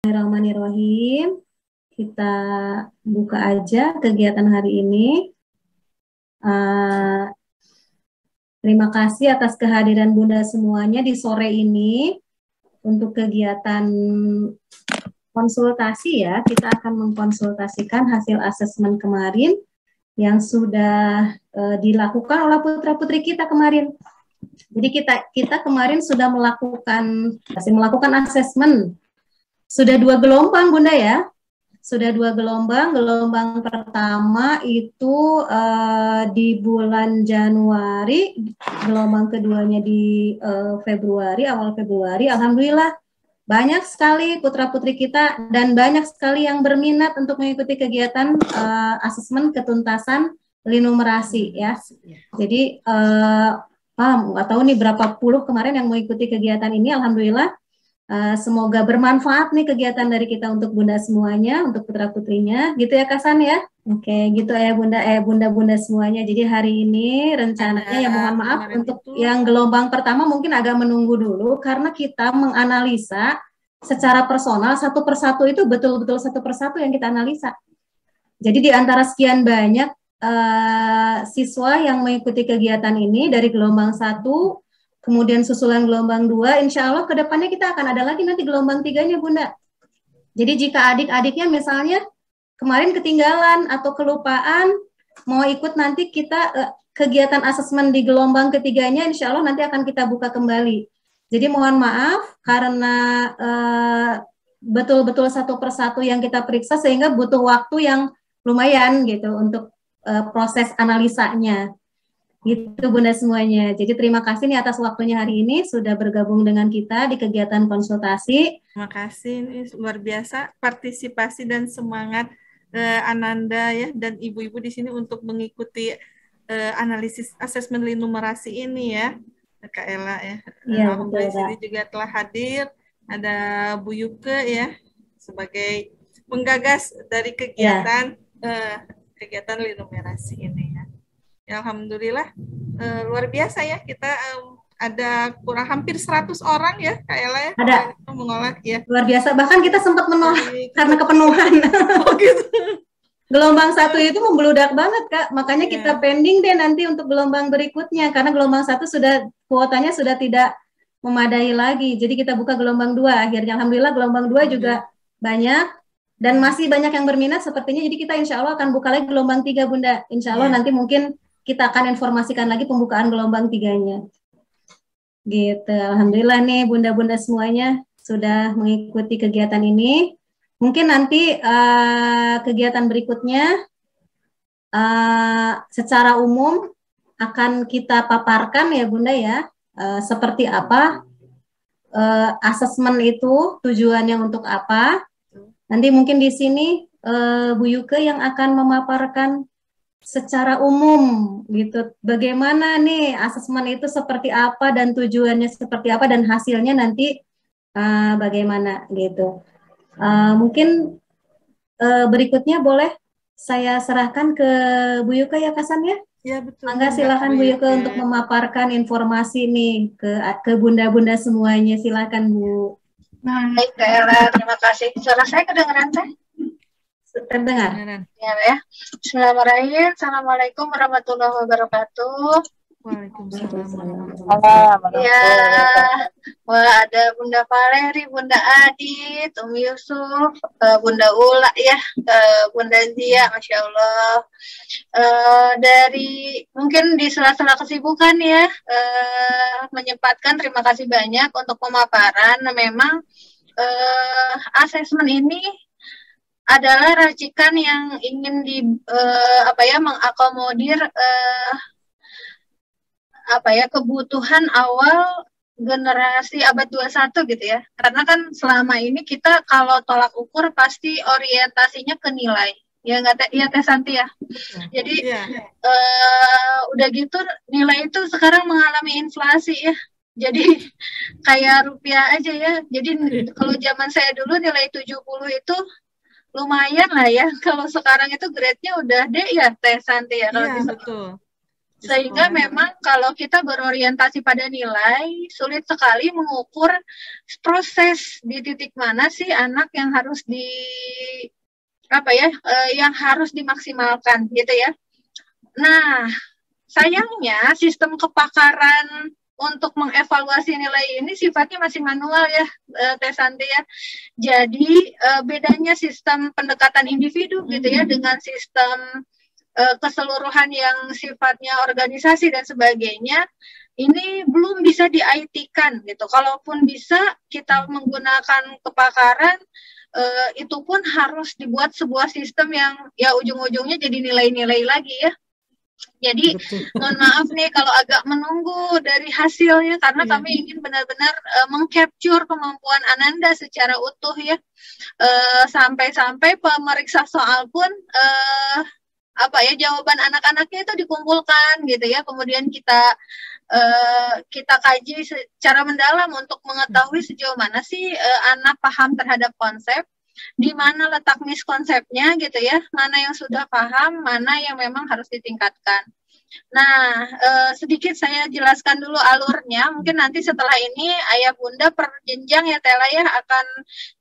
Bismillahirrahmanirrahim. Kita buka aja kegiatan hari ini. Terima kasih atas kehadiran Bunda semuanya di sore ini untuk kegiatan konsultasi ya. Kita akan mengkonsultasikan hasil asesmen kemarin yang sudah dilakukan oleh putra-putri kita kemarin. Jadi kita kemarin sudah melakukan asesmen. Sudah 2 gelombang, Bunda ya. Sudah 2 gelombang. Gelombang pertama itu di bulan Januari, gelombang keduanya di Februari, awal Februari. Alhamdulillah banyak sekali putra-putri kita dan banyak sekali yang berminat untuk mengikuti kegiatan asesmen ketuntasan linumerasi ya. Jadi nggak tahu nih berapa puluh kemarin yang mengikuti kegiatan ini. Alhamdulillah. Semoga bermanfaat nih kegiatan dari kita untuk Bunda semuanya, untuk putra-putrinya, gitu ya Kasan ya. Oke, gitu ya Bunda-Bunda semuanya. Jadi hari ini rencananya ya mohon maaf untuk yang gelombang pertama mungkin agak menunggu dulu karena kita menganalisa secara personal satu persatu itu betul-betul satu persatu yang kita analisa. Jadi di antara sekian banyak siswa yang mengikuti kegiatan ini dari gelombang 1 kemudian susulan gelombang 2, insya Allah ke depannya kita akan ada lagi nanti gelombang 3-nya Bunda. Jadi jika adik-adiknya misalnya kemarin ketinggalan atau kelupaan, mau ikut nanti kita kegiatan asesmen di gelombang ketiganya, insya Allah nanti akan kita buka kembali. Jadi mohon maaf karena betul-betul satu persatu yang kita periksa sehingga butuh waktu yang lumayan gitu untuk proses analisanya. Gitu Bunda semuanya. Jadi terima kasih nih atas waktunya hari ini sudah bergabung dengan kita di kegiatan konsultasi. Terima kasih, ini luar biasa partisipasi dan semangat Ananda ya dan ibu-ibu di sini untuk mengikuti analisis asesmen linumerasi ini ya, Kak Ella ya. Alhamdulillah di sini juga telah hadir ada Bu Yuke ya sebagai penggagas dari kegiatan kegiatan linumerasi ini ya. Ya, alhamdulillah luar biasa ya kita ada kurang hampir 100 orang ya Kak Ella ya ada mengolah ya luar biasa bahkan kita sempat menolak karena kepenuhan. Oh gitu. Gelombang 1 itu membludak banget Kak, makanya kita pending deh nanti untuk gelombang berikutnya karena gelombang 1 sudah kuotanya sudah tidak memadai lagi, jadi kita buka gelombang 2 akhirnya. Alhamdulillah gelombang 2 juga banyak dan masih banyak yang berminat sepertinya, jadi kita insya Allah akan buka lagi gelombang 3 Bunda, insya Allah nanti mungkin kita akan informasikan lagi pembukaan gelombang 3-nya. Gitu. Alhamdulillah nih Bunda-Bunda semuanya sudah mengikuti kegiatan ini. Mungkin nanti kegiatan berikutnya secara umum akan kita paparkan ya Bunda ya. Seperti apa asesmen itu, tujuannya untuk apa. Nanti mungkin di sini Bu Yuke yang akan memaparkan secara umum gitu, bagaimana nih asesmen itu seperti apa dan tujuannya seperti apa dan hasilnya nanti bagaimana gitu. Mungkin berikutnya boleh saya serahkan ke Bu Yuka ya Kasan ya. Ya betul. Mangga silakan Bu Yuka untuk memaparkan informasi nih ke bunda-bunda semuanya, silakan Bu. Baik Kak Ella, terima kasih. Suara saya kedengeran teh? Terdengar. Ya. Bismillahirrahmanirrahim. Assalamualaikum warahmatullahi wabarakatuh. Waalaikumsalam. Ya, wah ada Bunda Valeri, Bunda Adit, Yusuf, Bunda Ula ya, Bunda Zia, Masya Allah. Dari mungkin di sela-sela kesibukan ya, menyempatkan terima kasih banyak untuk pemaparan. Nah, memang asesmen ini adalah racikan yang ingin mengakomodir kebutuhan awal generasi abad 21 gitu ya. Karena kan selama ini kita kalau tolak ukur pasti orientasinya ke nilai. Ya nggak Teh Santi ya. Jadi udah gitu nilai itu sekarang mengalami inflasi ya. Jadi kayak rupiah aja ya. Jadi kalau zaman saya dulu nilai 70 itu lumayan lah ya. Kalau sekarang itu grade-nya udah D ya Teh Santi ya. Iya betul. Sehingga memang kalau kita berorientasi pada nilai, sulit sekali mengukur proses di titik mana sih anak yang harus yang harus dimaksimalkan gitu ya. Nah, sayangnya sistem kepakaran untuk mengevaluasi nilai ini sifatnya masih manual ya, Teh Santi ya. Jadi bedanya sistem pendekatan individu gitu ya dengan sistem keseluruhan yang sifatnya organisasi dan sebagainya, ini belum bisa di-IT-kan gitu. Kalaupun bisa kita menggunakan kepakaran, itu pun harus dibuat sebuah sistem yang ya ujung-ujungnya jadi nilai-nilai lagi ya. Jadi mohon maaf nih kalau agak menunggu dari hasilnya karena kami ingin benar-benar mengcapture kemampuan Ananda secara utuh ya, sampai-sampai pemeriksa soal pun jawaban anak-anaknya itu dikumpulkan gitu ya, kemudian kita kaji secara mendalam untuk mengetahui sejauh mana sih anak paham terhadap konsep, di mana letak miskonsepnya gitu ya, mana yang sudah paham, mana yang memang harus ditingkatkan. Nah, sedikit saya jelaskan dulu alurnya, mungkin nanti setelah ini Ayah Bunda per jenjang ya Tela ya akan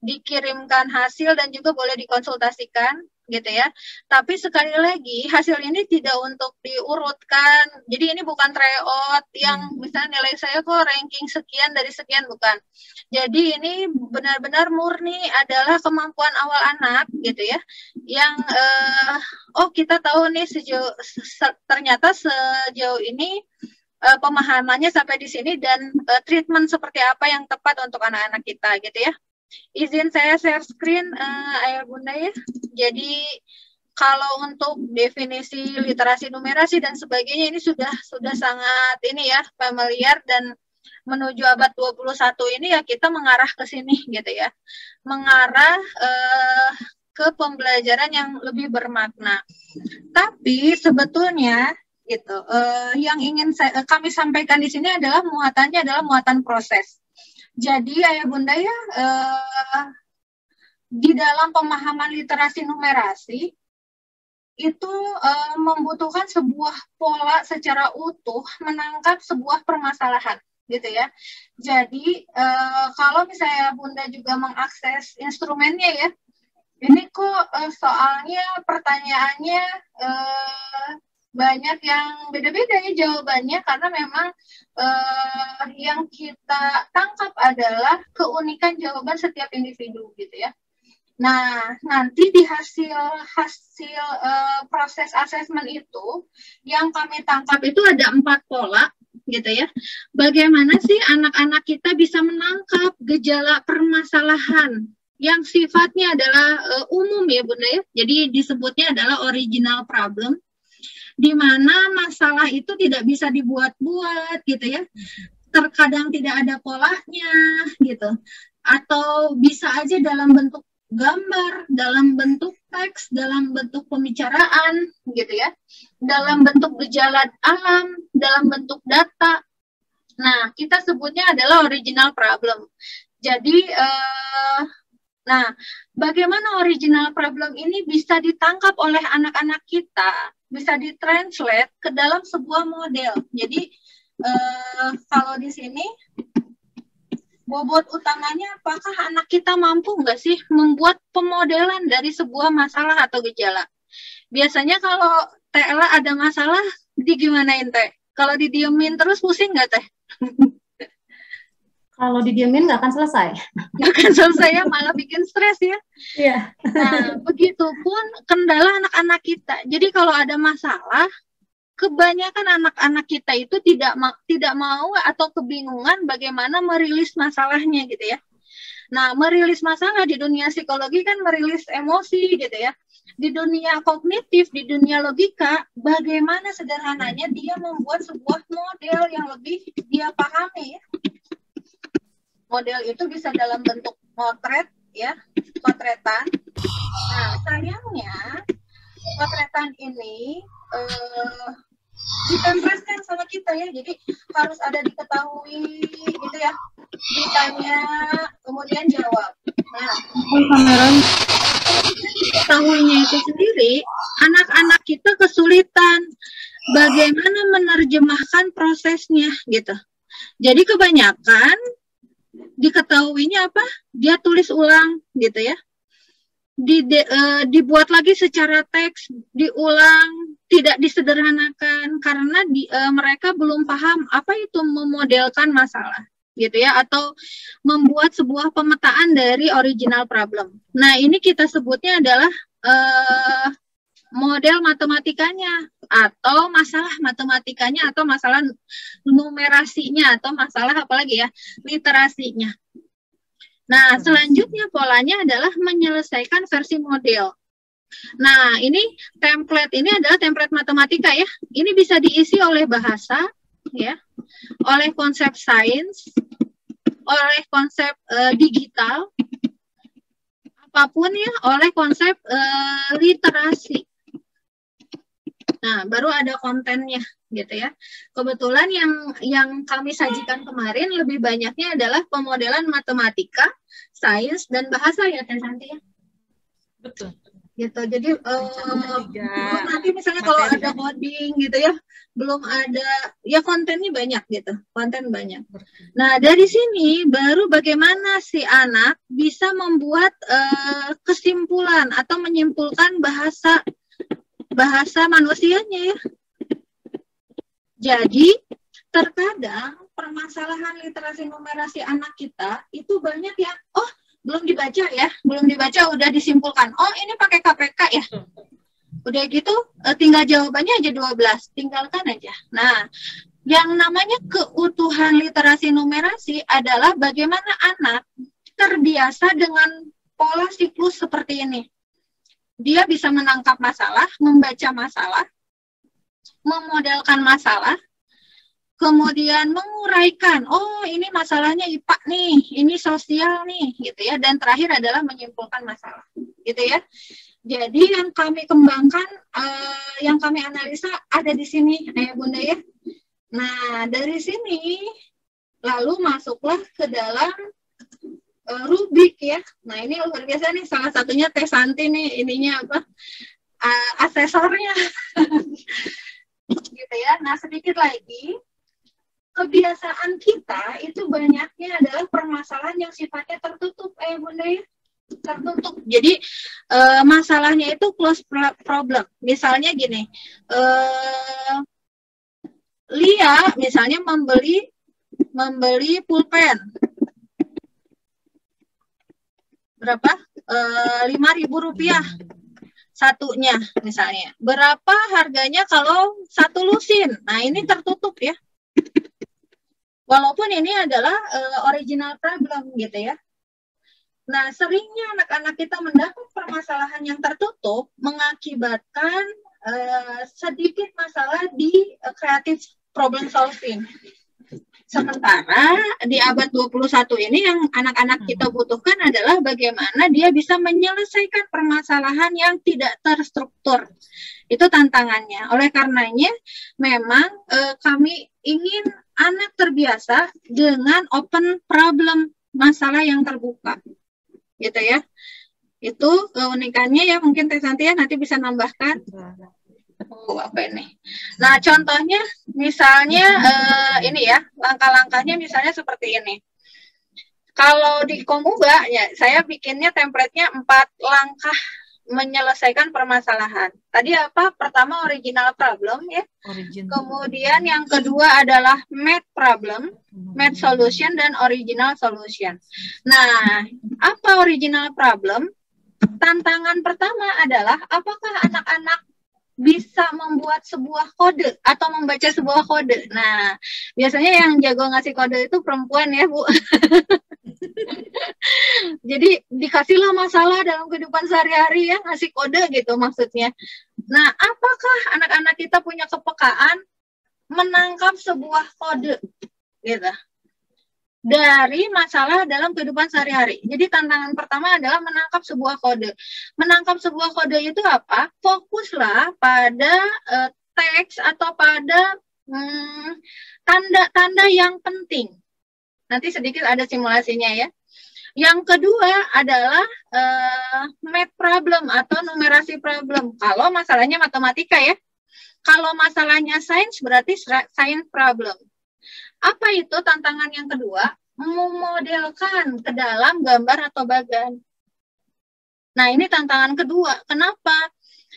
dikirimkan hasil dan juga boleh dikonsultasikan gitu ya. Tapi sekali lagi hasil ini tidak untuk diurutkan. Jadi ini bukan tryout yang misalnya nilai saya kok ranking sekian dari sekian, bukan. Jadi ini benar-benar murni adalah kemampuan awal anak gitu ya. Yang kita tahu nih ternyata sejauh ini pemahamannya sampai di sini dan treatment seperti apa yang tepat untuk anak-anak kita gitu ya. Izin saya share screen Ayah Bunda ya. Jadi kalau untuk definisi literasi numerasi dan sebagainya ini sudah sangat ini ya familiar, dan menuju abad 21 ini ya kita mengarah ke sini gitu ya. Mengarah ke pembelajaran yang lebih bermakna. Tapi sebetulnya gitu yang ingin kami sampaikan di sini adalah muatannya adalah muatan proses. Jadi Ayah Bunda ya, di dalam pemahaman literasi numerasi itu membutuhkan sebuah pola secara utuh menangkap sebuah permasalahan gitu ya. Jadi kalau misalnya Bunda juga mengakses instrumennya ya, ini kok soalnya pertanyaannya banyak yang beda-beda ya jawabannya, karena memang yang kita tangkap adalah keunikan jawaban setiap individu gitu ya. Nah, nanti di hasil proses asesmen itu yang kami tangkap itu ada 4 pola gitu ya. Bagaimana sih anak-anak kita bisa menangkap gejala permasalahan yang sifatnya adalah umum ya Bunda ya. Jadi disebutnya adalah original problem, di mana masalah itu tidak bisa dibuat-buat gitu ya. Terkadang tidak ada polanya gitu. Atau bisa aja dalam bentuk gambar, dalam bentuk teks, dalam bentuk pembicaraan gitu ya. Dalam bentuk gejala alam, dalam bentuk data. Nah, kita sebutnya adalah original problem. Jadi nah, bagaimana original problem ini bisa ditangkap oleh anak-anak kita, bisa ditranslate ke dalam sebuah model. Jadi kalau di sini bobot utamanya apakah anak kita mampu nggak sih membuat pemodelan dari sebuah masalah atau gejala. Biasanya kalau Tela ada masalah, digimanain Teh? Kalau didiemin terus pusing nggak Teh? Kalau didiemin nggak akan selesai. Nggak akan selesai ya, malah bikin stres ya. Iya. Nah, begitupun kendala anak-anak kita. Jadi kalau ada masalah, kebanyakan anak-anak kita itu tidak mau atau kebingungan bagaimana merilis masalahnya gitu ya. Nah, merilis masalah di dunia psikologi kan merilis emosi gitu ya. Di dunia kognitif, di dunia logika, bagaimana sederhananya dia membuat sebuah model yang lebih dia pahami ya. Model itu bisa dalam bentuk potret ya, potretan. Nah, sayangnya potretan ini ditempelkan sama kita ya, jadi harus ada diketahui gitu ya, ditanya kemudian jawab. Nah, ketahuinya itu sendiri, anak-anak kita kesulitan bagaimana menerjemahkan prosesnya gitu. Jadi kebanyakan diketahuinya apa? Dia tulis ulang gitu ya. Dibuat lagi secara teks, diulang, tidak disederhanakan karena mereka belum paham apa itu memodelkan masalah gitu ya, atau membuat sebuah pemetaan dari original problem. Nah, ini kita sebutnya adalah model matematikanya atau masalah matematikanya atau masalah numerasinya atau masalah apalagi ya, literasinya. Nah, selanjutnya polanya adalah menyelesaikan versi model. Nah, ini template ini adalah template matematika ya. Ini bisa diisi oleh bahasa ya, oleh konsep sains, oleh konsep digital, apapun ya, oleh konsep literasi. Nah, baru ada kontennya gitu ya. Kebetulan yang kami sajikan kemarin lebih banyaknya adalah pemodelan matematika, sains, dan bahasa ya, Teh Santi ya. Betul. Gitu. Jadi belum nanti misalnya kalau ada coding gitu ya, belum ada ya, kontennya banyak gitu, konten banyak. Nah, dari sini baru bagaimana si anak bisa membuat kesimpulan atau menyimpulkan bahasa manusianya ya. Jadi terkadang permasalahan literasi numerasi anak kita itu banyak ya. Oh, belum dibaca ya, belum dibaca udah disimpulkan. Oh, ini pakai KPK ya. Udah gitu tinggal jawabannya aja 12, tinggalkan aja. Nah, yang namanya keutuhan literasi numerasi adalah bagaimana anak terbiasa dengan pola siklus seperti ini. Dia bisa menangkap masalah, membaca masalah, memodelkan masalah, kemudian menguraikan, oh ini masalahnya IPA nih, ini sosial nih, gitu ya. Dan terakhir adalah menyimpulkan masalah, gitu ya. Jadi yang kami kembangkan, yang kami analisa ada di sini, Ayah Bunda ya. Nah, dari sini lalu masuklah ke dalam rubik ya. Nah, ini luar biasa nih, salah satunya Teh Santi nih, ininya apa? Asesornya. Gitu ya. Nah, sedikit lagi, kebiasaan kita itu banyaknya adalah permasalahan yang sifatnya tertutup, Bunda ya. Tertutup. Jadi masalahnya itu close problem. Misalnya gini, Lia misalnya membeli pulpen berapa? 5.000 rupiah satunya misalnya. Berapa harganya kalau satu lusin? Nah, ini tertutup ya. Walaupun ini adalah original problem gitu ya. Nah, seringnya anak-anak kita mendapat permasalahan yang tertutup mengakibatkan sedikit masalah di creative problem solving. Sementara di abad 21 ini yang anak-anak kita butuhkan adalah bagaimana dia bisa menyelesaikan permasalahan yang tidak terstruktur. Itu tantangannya. Oleh karenanya memang kami ingin anak terbiasa dengan open problem, masalah yang terbuka. Gitu ya. Itu keunikannya ya, mungkin Teh Santi ya nanti bisa nambahkan. Oh, apa ini? Nah, contohnya misalnya ini ya, langkah-langkahnya misalnya seperti ini. Kalau di Komuba ya, saya bikinnya template-nya 4 langkah menyelesaikan permasalahan. Tadi apa? Pertama original problem ya. Kemudian yang kedua adalah math problem, math solution, dan original solution. Nah, apa original problem? Tantangan pertama adalah apakah anak-anak bisa membuat sebuah kode atau membaca sebuah kode. Nah, biasanya yang jago ngasih kode itu perempuan ya, Bu. Jadi dikasihlah masalah dalam kehidupan sehari-hari ya, ngasih kode gitu maksudnya. Nah, apakah anak-anak kita punya kepekaan menangkap sebuah kode gitu dari masalah dalam kehidupan sehari-hari. Jadi tantangan pertama adalah menangkap sebuah kode. Menangkap sebuah kode itu apa? Fokuslah pada teks atau pada tanda-tanda yang penting. Nanti sedikit ada simulasinya ya. Yang kedua adalah math problem atau numerasi problem. Kalau masalahnya matematika ya. Kalau masalahnya sains berarti science problem. Apa itu tantangan yang kedua? Memodelkan ke dalam gambar atau bagan. Nah, ini tantangan kedua. Kenapa?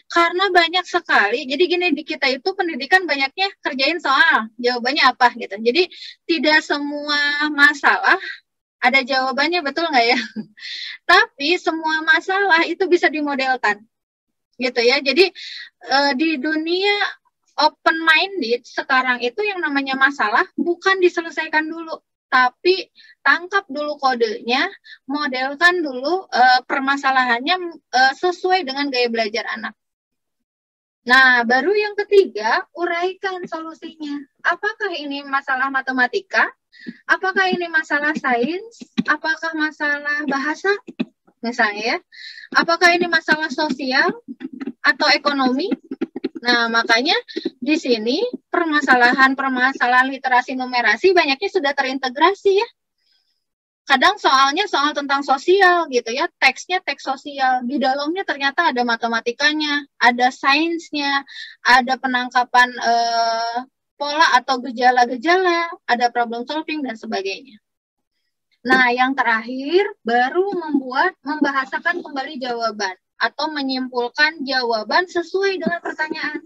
Karena banyak sekali. Jadi gini, di kita itu pendidikan banyaknya kerjain soal. Jawabannya apa gitu. Jadi tidak semua masalah ada jawabannya, betul nggak ya? Tapi semua masalah itu bisa dimodelkan. Gitu ya. Jadi di dunia open minded sekarang itu yang namanya masalah bukan diselesaikan dulu, tapi tangkap dulu kodenya, modelkan dulu permasalahannya sesuai dengan gaya belajar anak. Nah, baru yang ketiga, uraikan solusinya. Apakah ini masalah matematika? Apakah ini masalah sains? Apakah masalah bahasa? Misalnya ya. Apakah ini masalah sosial atau ekonomi? Nah, makanya di sini permasalahan literasi numerasi banyaknya sudah terintegrasi ya. Kadang soalnya soal tentang sosial gitu ya, teksnya teks sosial. Di dalamnya ternyata ada matematikanya, ada sainsnya, ada penangkapan pola atau gejala-gejala, ada problem solving dan sebagainya. Nah, yang terakhir baru membahasakan kembali jawaban atau menyimpulkan jawaban sesuai dengan pertanyaan.